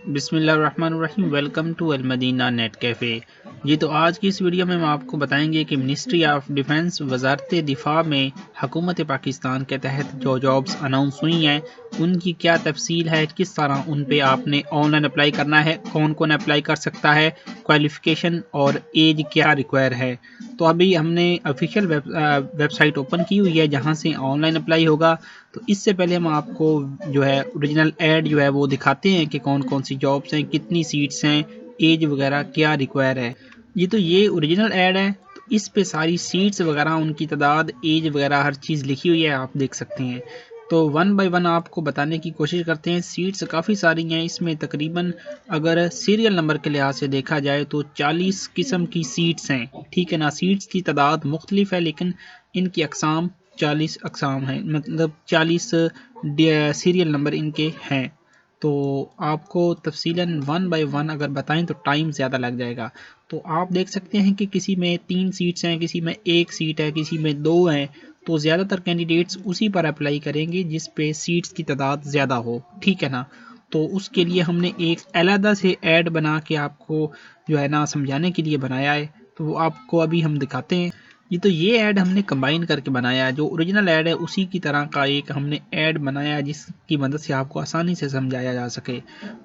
बिस्मिल्लाहिर्रहमानिर्रहीम। Welcome to Al Madina net cafe. जी तो आज की इस वीडियो में हम आपको बताएंगे कि मिनिस्ट्री ऑफ डिफेंस वजारत दिफा में हुकूमत पाकिस्तान के तहत जो जॉब्स अनाउंस हुई हैं उनकी क्या तफसील है, किस तरह उन पे आपने ऑनलाइन अप्लाई करना है, कौन कौन अप्लाई कर सकता है, क्वालिफ़िकेशन और एज क्या रिक्वायर है। तो अभी हमने ऑफिशियल वेबसाइट ओपन की हुई है जहाँ से ऑनलाइन अप्लाई होगा। तो इससे पहले हम आपको जो है ओरिजिनल ऐड जो है वो दिखाते हैं कि कौन कौन सी जॉब्स हैं, कितनी सीट्स हैं, एज वगैरह क्या रिक्वायर है। ये ओरिजिनल ऐड है, तो इस पे सारी सीट्स वगैरह, उनकी तादाद, एज वगैरह हर चीज़ लिखी हुई है, आप देख सकते हैं। तो वन बाय वन आपको बताने की कोशिश करते हैं। सीट्स काफ़ी सारी हैं इसमें, तकरीबन अगर सीरियल नंबर के लिहाज से देखा जाए तो 40 किस्म की सीट्स हैं, ठीक है ना। सीट्स की तादाद मुख्तलिफ है लेकिन इनकी अकसाम 40 अकसाम हैं, मतलब 40 सीरियल नंबर इनके हैं। तो आपको तफसीलन वन बाय वन अगर बताएं तो टाइम ज़्यादा लग जाएगा। तो आप देख सकते हैं कि किसी में 3 सीट्स हैं, किसी में 1 सीट है, किसी में 2 हैं। तो ज़्यादातर कैंडिडेट्स उसी पर अप्लाई करेंगे जिस पे सीट्स की तादाद ज़्यादा हो, ठीक है ना। तो उसके लिए हमने एक अलहदा से ऐड बना के आपको जो है ना समझाने के लिए बनाया है। तो वो आपको अभी हम दिखाते हैं। ये ऐड हमने कंबाइन करके बनाया है, जो ओरिजिनल ऐड है उसी की तरह का एक हमने ऐड बनाया है जिसकी मदद से आपको आसानी से समझाया जा सके।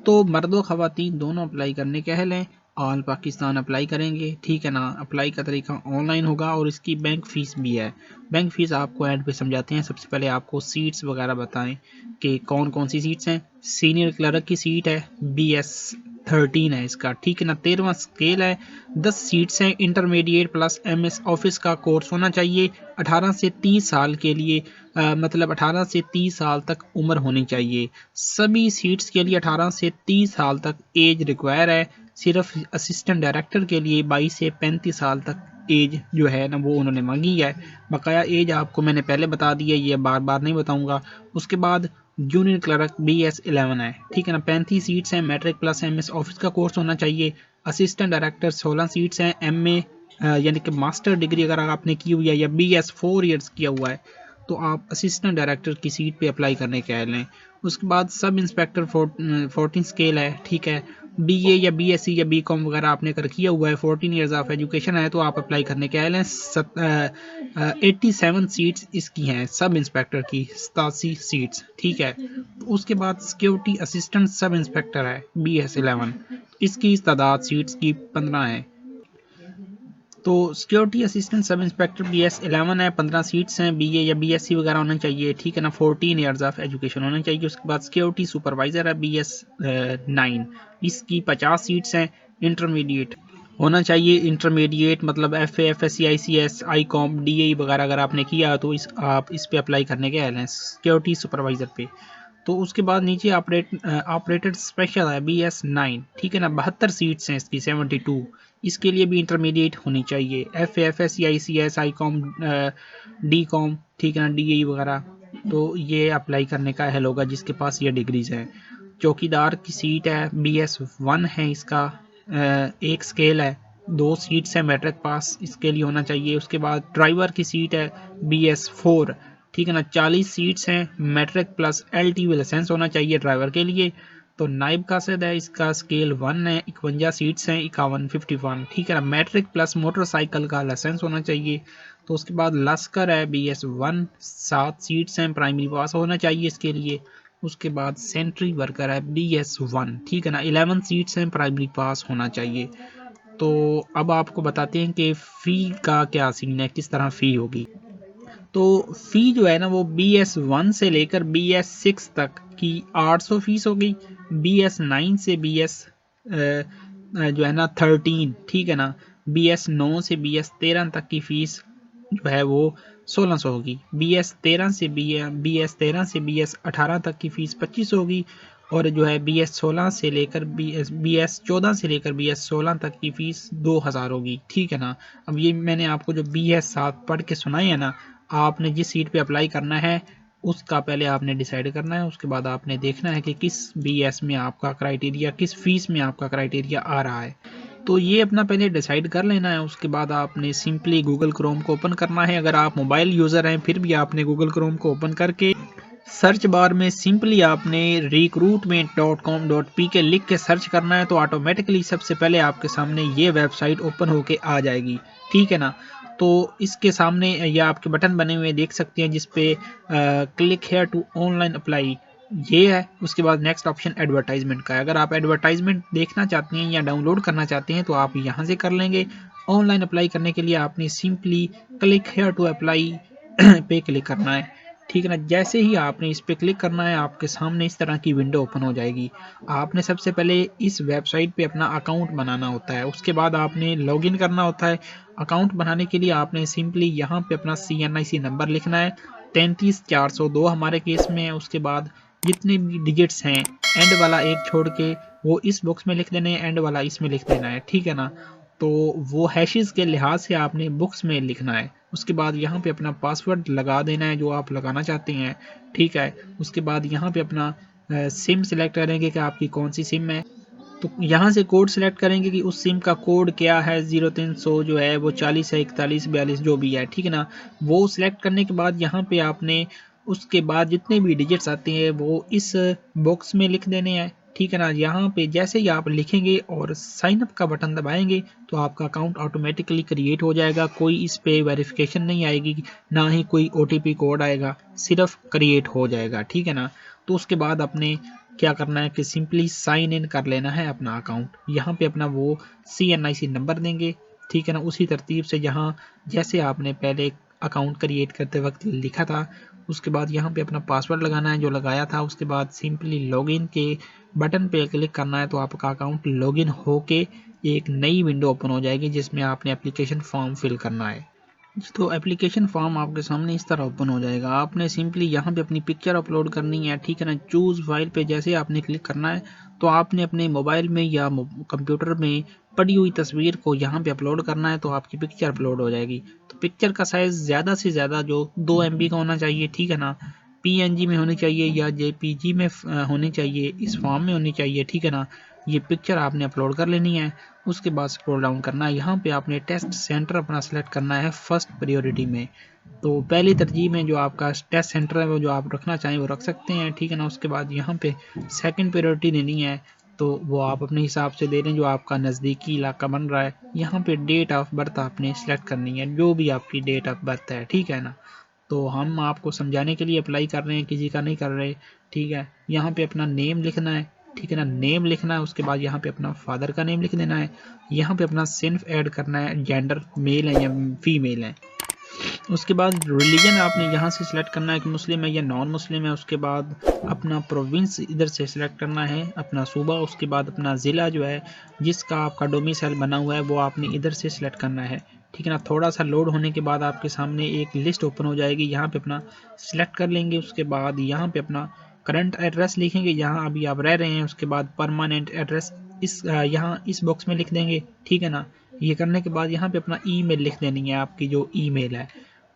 तो मर्द व ख़वातीन दोनों अप्लाई करने के अहल हैं। ऑल पाकिस्तान अप्लाई करेंगे, ठीक है ना। अप्लाई का तरीका ऑनलाइन होगा और इसकी बैंक फ़ीस भी है। बैंक फ़ीस आपको ऐड पे समझाते हैं। सबसे पहले आपको सीट्स वगैरह बताएं कि कौन कौन सी सीट्स हैं। सीनियर क्लर्क की सीट है, BS13 है इसका, ठीक है ना। 13वां स्केल है, 10 सीट्स हैं। इंटरमीडिएट प्लस MS ऑफिस का कोर्स होना चाहिए। 18 से 30 साल के लिए मतलब 18 से 30 साल तक उम्र होनी चाहिए। सभी सीट्स के लिए 18 से 30 साल तक एज रिक्वायर है। सिर्फ असिस्टेंट डायरेक्टर के लिए 22 से 35 साल तक एज जो है ना वो उन्होंने मांगी है। बकाया एज आपको मैंने पहले बता दी है, ये बार बार नहीं बताऊंगा। उसके बाद जूनियर क्लर्क BS11 है, ठीक है ना। 35 सीट्स हैं। मैट्रिक प्लस MS ऑफिस का कोर्स होना चाहिए। असिस्टेंट डायरेक्टर 16 सीट्स हैं। MA यानी कि मास्टर डिग्री अगर आपने की हुई है या BS 4 ईयर्स किया हुआ है तो आप असिस्टेंट डायरेक्टर की सीट पे अप्लाई करने के आए हैं। उसके बाद सब इंस्पेक्टर 14 स्केल है, ठीक है। BA या BSc या BCom वगैरह आपने कर किया हुआ है, 14 ईयर्स ऑफ एजुकेशन है तो आप अप्लाई करने के आए हैं। 87 सीट्स इसकी हैं, सब इंस्पेक्टर की 87 सीट्स, ठीक है। उसके बाद सिक्योरिटी असिस्टेंट सब इंस्पेक्टर है, BS11, इसकी तादाद सीट्स की 15 है। तो security assistant sub inspector BS11 है, 15 सीट्स हैं। BA या BSc वगैरह होना चाहिए, ठीक है ना। 14 ईयर्स ऑफ एजुकेशन होना चाहिए। उसके बाद सिक्योरिटी सुपरवाइज़र है, BS9, इसकी 50 सीट्स हैं। इंटरमीडिएट होना चाहिए। इंटरमीडिएट मतलब FA FSc ICS ICOM DAE वगैरह अगर आपने किया तो आप इस पे अप्लाई करने के हैं सिक्योरिटी सुपरवाइज़र पे। तो उसके बाद नीचे ऑपरेटर स्पेशल है, BS9, ठीक है ना। 72 सीट्स हैं इसकी, 72। इसके लिए भी इंटरमीडिएट होनी चाहिए। FA FSc ICS ICOM DCOM, ठीक है ना, DAE वगैरह। तो ये अप्लाई करने का हल होगा जिसके पास ये डिग्रीज हैं। चौकीदार की सीट है, BS1 है इसका, एक स्केल है, 2 सीट्स है। मैट्रिक पास इसके लिए होना चाहिए। उसके बाद ड्राइवर की सीट है, BS4, ठीक है ना। 40 सीट्स हैं। मैट्रिक प्लस LTV लाइसेंस होना चाहिए ड्राइवर के लिए। तो नाइब कासिद है, इसका स्केल 1 है, 51 सीट्स हैं, 51, ठीक है ना। मैट्रिक प्लस मोटरसाइकिल का लाइसेंस होना चाहिए। तो उसके बाद लश्कर है, BS1, 7 सीट्स हैं, प्राइमरी पास होना चाहिए इसके लिए। उसके बाद सेंट्री वर्कर है, BS1, ठीक है ना। 11 सीट्स हैं, प्राइमरी पास होना चाहिए। तो अब आपको बताते हैं कि फ़ी का क्या सीन है, किस तरह फ़ी होगी। तो फ़ी जो है ना वो BS1 से लेकर BS6 तक की 800 फीस होगी। BS9 से BS जो है ना 13, ठीक है ना। BS9 से BS13 तक की फ़ीस जो है वो 1600 होगी। BS13 से BS18 तक की फ़ीस 2500 होगी। और जो है BS14 से लेकर BS14 से लेकर BS16 तक की फ़ीस 2000 होगी, ठीक है ना। अब ये मैंने आपको जो BS7 पढ़ के सुनाई है ना, आपने जिस सीट पे अप्लाई करना है उसका पहले आपने डिसाइड करना है। उसके बाद आपने देखना है कि किस BS में आपका क्राइटेरिया, किस फीस में आपका क्राइटेरिया आ रहा है। तो ये अपना पहले डिसाइड कर लेना है। उसके बाद आपने सिंपली गूगल क्रोम को ओपन करना है। अगर आप मोबाइल यूज़र हैं फिर भी आपने गूगल क्रोम को ओपन करके सर्च बार में सिंपली आपने recruitment.com.pk लिख के सर्च करना है तो ऑटोमेटिकली सबसे पहले आपके सामने ये वेबसाइट ओपन होके आ जाएगी, ठीक है ना। तो इसके सामने या आपके बटन बने हुए देख सकते हैं जिसपे click here to online apply ये है। उसके बाद नेक्स्ट ऑप्शन एडवर्टाइजमेंट का है। अगर आप एडवर्टाइजमेंट देखना चाहते हैं या डाउनलोड करना चाहते हैं तो आप यहाँ से कर लेंगे। ऑनलाइन अप्लाई करने के लिए आपने simply click here to apply पे क्लिक करना है, ठीक है ना। जैसे ही आपने इस पे क्लिक करना है आपके सामने इस तरह की विंडो ओपन हो जाएगी। आपने सबसे पहले इस वेबसाइट पे अपना अकाउंट बनाना होता है, उसके बाद आपने लॉगिन करना होता है। अकाउंट बनाने के लिए आपने सिंपली यहाँ पे अपना CNIC नंबर लिखना है, 33402 हमारे केस में है। उसके बाद जितने भी डिजिट्स हैं एंड वाला एक छोड़ के वो इस बॉक्स में लिख देने हैं, एंड वाला इसमें लिख देना है, ठीक है ना। तो वो हैशेस के लिहाज से आपने बुक्स में लिखना है। उसके बाद यहाँ पे अपना पासवर्ड लगा देना है जो आप लगाना चाहते हैं, ठीक है। उसके बाद यहाँ पे अपना सिम सिलेक्ट करेंगे कि आपकी कौन सी सिम है। तो यहाँ से कोड सिलेक्ट करेंगे कि उस सिम का कोड क्या है, 0300 जो है वो 40 है, 41 42 जो भी है, ठीक है ना। वो सिलेक्ट करने के बाद यहाँ पे आपने उसके बाद जितने भी डिजिट्स आते हैं वो इस बॉक्स में लिख देने हैं, ठीक है ना। यहाँ पे जैसे ही आप लिखेंगे और साइन अप का बटन दबाएंगे तो आपका अकाउंट ऑटोमेटिकली क्रिएट हो जाएगा। कोई इस पे वेरिफिकेशन नहीं आएगी, ना ही कोई OTP कोड आएगा, सिर्फ क्रिएट हो जाएगा, ठीक है ना। तो उसके बाद अपने क्या करना है कि सिंपली साइन इन कर लेना है अपना अकाउंट। यहाँ पे अपना वो CNIC नंबर देंगे, ठीक है ना। उसी तरतीब से यहाँ जैसे आपने पहले अकाउंट क्रिएट करते वक्त लिखा था, उसके बाद यहाँ पे अपना पासवर्ड लगाना है जो लगाया था। उसके बाद सिंपली लॉगिन के बटन पे क्लिक करना है तो आपका अकाउंट लॉगिन होके एक नई विंडो ओपन हो जाएगी जिसमें आपने एप्लीकेशन फॉर्म फिल करना है। तो एप्लीकेशन फॉर्म आपके सामने इस तरह ओपन हो जाएगा। आपने सिंपली यहाँ पे अपनी पिक्चर अपलोड करनी है, ठीक है ना। चूज़ फाइल पे जैसे आपने क्लिक करना है तो आपने अपने मोबाइल में या कंप्यूटर में पड़ी हुई तस्वीर को यहाँ पे अपलोड करना है तो आपकी पिक्चर अपलोड हो जाएगी। तो पिक्चर का साइज़ ज़्यादा से ज़्यादा जो 2 MB का होना चाहिए, ठीक है ना। PNG में होनी चाहिए या JPG में होनी चाहिए, इस फॉर्म में होनी चाहिए, ठीक है ना। ये पिक्चर आपने अपलोड कर लेनी है। उसके बाद स्क्रॉल डाउन करना है, यहाँ पे आपने टेस्ट सेंटर अपना सेलेक्ट करना है फर्स्ट प्रायोरिटी में। तो पहली तरजीह में जो आपका टेस्ट सेंटर है वो जो आप रखना चाहें वो रख सकते हैं, ठीक है ना। उसके बाद यहाँ पे सेकंड प्रायोरिटी देनी है तो वो आप अपने हिसाब से दे दें जो आपका नज़दीकी इलाका बन रहा है। यहाँ पे डेट ऑफ बर्थ आपने सेलेक्ट करनी है, जो भी आपकी डेट ऑफ बर्थ है, ठीक है ना। तो हम आपको समझाने के लिए अप्लाई कर रहे हैं, किसी का नहीं कर रहे, ठीक है। यहाँ पे अपना नेम लिखना है, ठीक है ना। नेम लिखना है, उसके बाद यहाँ पे अपना फादर का नेम लिख देना है। यहाँ पे अपना सिंफ ऐड करना है, जेंडर मेल है या फीमेल है। उसके बाद रिलीजन आपने यहाँ से सिलेक्ट करना है कि मुस्लिम है या नॉन मुस्लिम है। उसके बाद अपना प्रोविंस इधर से सिलेक्ट करना है, अपना सूबा। उसके बाद अपना ज़िला जो है जिसका आपका डोमिसाइल बना हुआ है वो आपने इधर से सिलेक्ट करना है, ठीक है ना। थोड़ा सा लोड होने के बाद आपके सामने एक लिस्ट ओपन हो जाएगी, यहाँ पे अपना सिलेक्ट कर लेंगे। उसके बाद यहाँ पे अपना करंट एड्रेस लिखेंगे जहाँ अभी आप रह रहे हैं। उसके बाद परमानेंट एड्रेस यहाँ इस बॉक्स में लिख देंगे, ठीक है ना। ये करने के बाद यहाँ पे अपना ईमेल लिख देनी है, आपकी जो ईमेल है,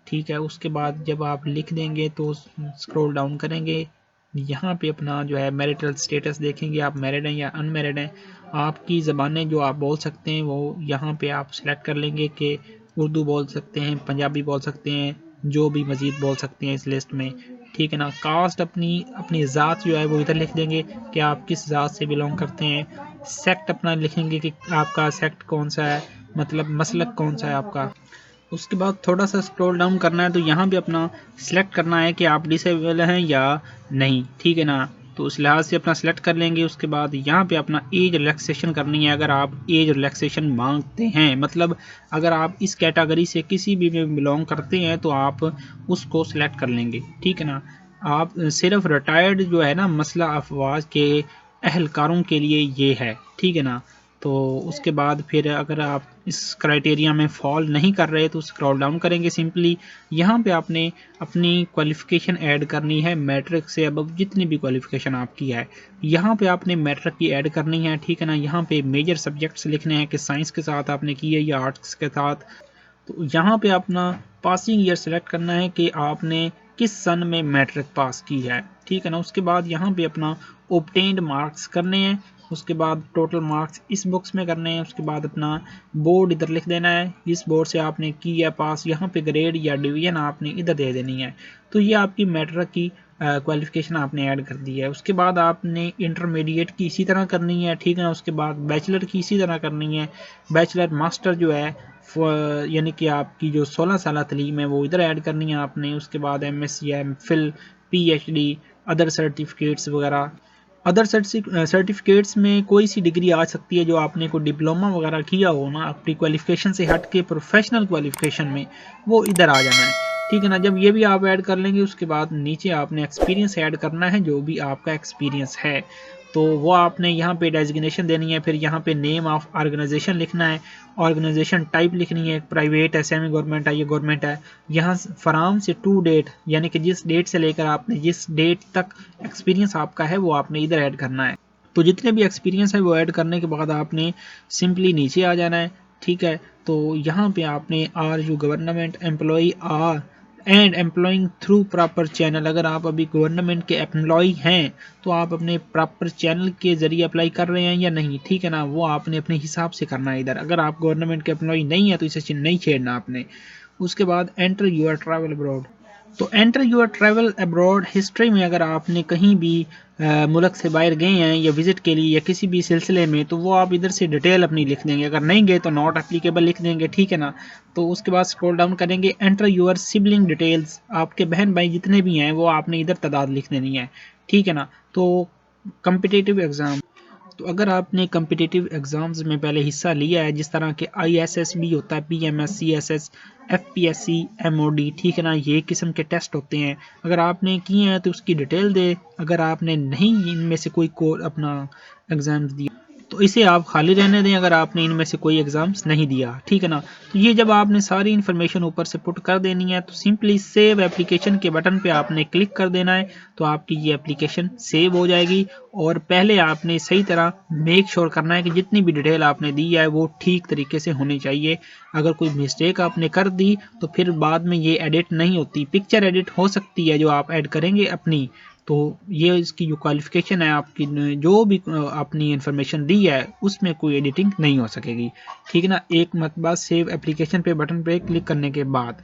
ठीक है। उसके बाद जब आप लिख देंगे तो स्क्रॉल डाउन करेंगे, यहाँ पे अपना जो है मैरिटल स्टेटस देखेंगे, आप मैरिड हैं या अनमैरिड हैं। आपकी ज़बानें जो आप बोल सकते हैं वो यहाँ पे आप सेलेक्ट कर लेंगे कि उर्दू बोल सकते हैं, पंजाबी बोल सकते हैं, जो भी मज़ीद बोल सकते हैं इस लिस्ट में, ठीक है ना। कास्ट अपनी अपनी ज़ात जो है वो इधर लिख देंगे कि आप किस ज़ात से बिलोंग करते हैं। सेक्ट अपना लिखेंगे कि आपका सेक्ट कौन सा है, मतलब मसलक कौन सा है आपका। उसके बाद थोड़ा सा स्क्रॉल डाउन करना है तो यहाँ पे अपना सिलेक्ट करना है कि आप डिसेबल हैं या नहीं, ठीक है ना। तो उस लिहाज से अपना सिलेक्ट कर लेंगे। उसके बाद यहाँ पे अपना एज रिलैक्सेशन करनी है। अगर आप एज रिलैक्सेशन मांगते हैं, मतलब अगर आप इस कैटेगरी से किसी भी में बिलोंग करते हैं तो आप उसको सिलेक्ट कर लेंगे, ठीक है ना। आप सिर्फ रिटायर्ड जो है ना मसला अफवाज के अहलकारों के लिए ये है, ठीक है ना। तो उसके बाद फिर अगर आप इस क्राइटेरिया में फॉल नहीं कर रहे तो स्क्रॉल डाउन करेंगे। सिंपली यहाँ पे आपने अपनी क्वालिफ़िकेशन ऐड करनी है, मैट्रिक से अब जितनी भी क्वालिफ़िकेशन आपकी है यहाँ पे आपने मैट्रिक की ऐड करनी है, ठीक है ना। यहाँ पे मेजर सब्जेक्ट्स लिखने हैं कि साइंस के साथ आपने की है या आर्ट्स के साथ। तो यहाँ पे अपना पासिंग ईयर सेलेक्ट करना है कि आपने किस सन में मैट्रिक पास की है, ठीक है ना। उसके बाद यहाँ पे अपना ऑब्टेन्ड मार्क्स करने हैं। उसके बाद टोटल मार्क्स इस बॉक्स में करने हैं। उसके बाद अपना बोर्ड इधर लिख देना है, जिस बोर्ड से आपने की है पास। यहाँ पे ग्रेड या डिवीजन आपने इधर दे देनी है। तो ये आपकी मैट्रिक की क्वालिफिकेशन आपने ऐड कर दी है। उसके बाद आपने इंटरमीडिएट की इसी तरह करनी है, ठीक है ना। उसके बाद बैचलर की इसी तरह करनी है। बैचलर मास्टर जो है यानी कि आपकी जो 16 साल तलीम है वो इधर ऐड करनी है आपने। उसके बाद MSc, MPhil, PhD, other certificates वगैरह। अदर सर्टिफिकेट्स में कोई सी डिग्री आ सकती है जो आपने कोई डिप्लोमा वगैरह किया हो ना, अपनी क्वालिफिकेशन से हट के प्रोफेशनल क्वालिफिकेशन में, वो इधर आ जाना है, ठीक है ना। जब ये भी आप ऐड कर लेंगे उसके बाद नीचे आपने एक्सपीरियंस ऐड करना है, जो भी आपका एक्सपीरियंस है तो वो आपने यहाँ पे डेजिग्नेशन देनी है। फिर यहाँ पे नेम ऑफ ऑर्गेनाइजेशन लिखना है, ऑर्गेनाइजेशन टाइप लिखनी है, प्राइवेट है, सेमी गवर्नमेंट है, ये गवर्नमेंट है। यहाँ फ्राम से टू डेट यानी कि जिस डेट से लेकर आपने जिस डेट तक एक्सपीरियंस आपका है वो आपने इधर ऐड करना है। तो जितने भी एक्सपीरियंस है वो ऐड करने के बाद आपने सिंपली नीचे आ जाना है, ठीक है। तो यहाँ पे आपने are you government employee are and employing through proper channel, अगर आप अभी गवर्नमेंट के एम्प्लॉय हैं तो आप अपने प्रॉपर चैनल के जरिए अप्लाई कर रहे हैं या नहीं, ठीक है ना, वो आपने अपने हिसाब से करना है इधर। अगर आप गवर्नमेंट के एम्प्लॉय नहीं है तो इसे नहीं छेड़ना आपने। उसके बाद एंटर यूर ट्रैवल अब्रॉड। तो enter your travel abroad history में अगर आपने कहीं भी मुल्क से बाहर गए हैं या विजिट के लिए या किसी भी सिलसिले में, तो वो आप इधर से डिटेल अपनी लिख देंगे। अगर नहीं गए तो नॉट एप्लीकेबल लिख देंगे, ठीक है ना। तो उसके बाद स्क्रॉल डाउन करेंगे, एंटर यूर सिबलिंग डिटेल्स, आपके बहन भाई जितने भी हैं वो आपने इधर तादाद लिख देनी है, ठीक है ना। तो कम्पिटिटिव एग्ज़ाम, तो अगर आपने कम्पिटिटिव एग्ज़ाम्स में पहले हिस्सा लिया है, जिस तरह के ISSB होता है, PMS, CSS, FPSC, MOD, ठीक है ना, ये किस्म के टेस्ट होते हैं। अगर आपने किए हैं तो उसकी डिटेल दे। अगर आपने नहीं इनमें से कोई अपना एग्ज़ाम दिया तो इसे आप खाली रहने दें, अगर आपने इनमें से कोई एग्ज़ाम्स नहीं दिया, ठीक है ना। तो ये जब आपने सारी इन्फॉर्मेशन ऊपर से पुट कर देनी है तो सिंपली सेव एप्लीकेशन के बटन पे आपने क्लिक कर देना है, तो आपकी ये एप्लीकेशन सेव हो जाएगी। और पहले आपने सही तरह मेक श्योर करना है कि जितनी भी डिटेल आपने दी है वो ठीक तरीके से होनी चाहिए। अगर कोई मिस्टेक आपने कर दी तो फिर बाद में ये एडिट नहीं होती। पिक्चर एडिट हो सकती है जो आप ऐड करेंगे अपनी, तो ये इसकी जो क्वालिफिकेशन है आपकी, जो भी अपनी इंफॉर्मेशन दी है उसमें कोई एडिटिंग नहीं हो सकेगी, ठीक है ना। एक मरतबा सेव एप्लीकेशन पे बटन पे क्लिक करने के बाद,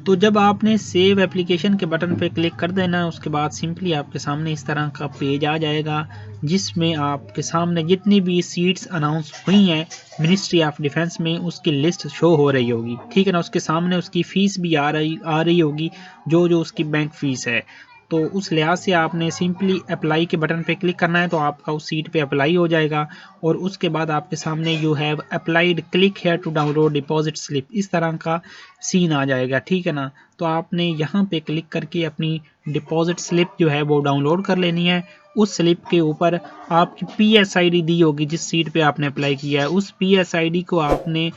तो जब आपने सेव एप्लीकेशन के बटन पे क्लिक कर देना है उसके बाद सिंपली आपके सामने इस तरह का पेज आ जाएगा, जिसमें आपके सामने जितनी भी सीट्स अनाउंस हुई हैं मिनिस्ट्री ऑफ डिफेंस में उसकी लिस्ट शो हो रही होगी, ठीक है ना। उसके सामने उसकी फ़ीस भी आ रही होगी, जो उसकी बैंक फ़ीस है। तो उस लिहाज से आपने सिंपली अप्लाई के बटन पे क्लिक करना है, तो आपका उस सीट पे अप्लाई हो जाएगा। और उसके बाद आपके सामने you have applied, click here to download deposit slip, इस तरह का सीन आ जाएगा, ठीक है ना। तो आपने यहाँ पे क्लिक करके अपनी डिपॉजिट स्लिप जो है वो डाउनलोड कर लेनी है। उस स्लिप के ऊपर आपकी PSID दी होगी जिस सीट पे आपने अप्लाई किया है, उस PSID को आपने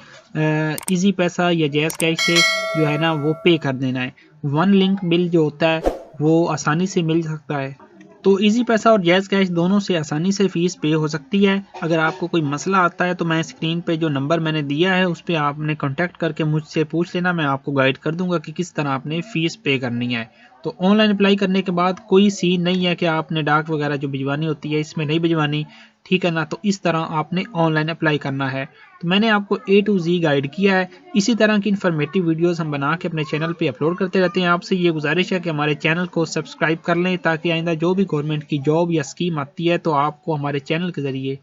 इजी पैसा या जैज़ कैश से जो है ना वो पे कर देना है। वन लिंक बिल जो होता है वो आसानी से मिल सकता है, तो इजी पैसा और जैज़ कैश दोनों से आसानी से फ़ीस पे हो सकती है। अगर आपको कोई मसला आता है तो मैं स्क्रीन पे जो नंबर मैंने दिया है उस पर आपने कॉन्टैक्ट करके मुझसे पूछ लेना, मैं आपको गाइड कर दूंगा कि किस तरह आपने फ़ीस पे करनी है। तो ऑनलाइन अप्लाई करने के बाद कोई सीन नहीं है कि आपने डाक वगैरह जो भिजवानी होती है इसमें नहीं भिजवानी, ठीक है ना। तो इस तरह आपने ऑनलाइन अप्लाई करना है। तो मैंने आपको A to Z गाइड किया है। इसी तरह की इन्फॉर्मेटिव वीडियोस हम बना के अपने चैनल पे अपलोड करते रहते हैं। आपसे ये गुजारिश है कि हमारे चैनल को सब्सक्राइब कर लें, ताकि आइंदा जो भी गवर्नमेंट की जॉब या स्कीम आती है तो आपको हमारे चैनल के ज़रिए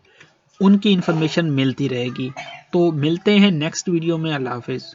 उनकी इन्फॉर्मेशन मिलती रहेगी। तो मिलते हैं नेक्स्ट वीडियो में। अल्लाह हाफिज़।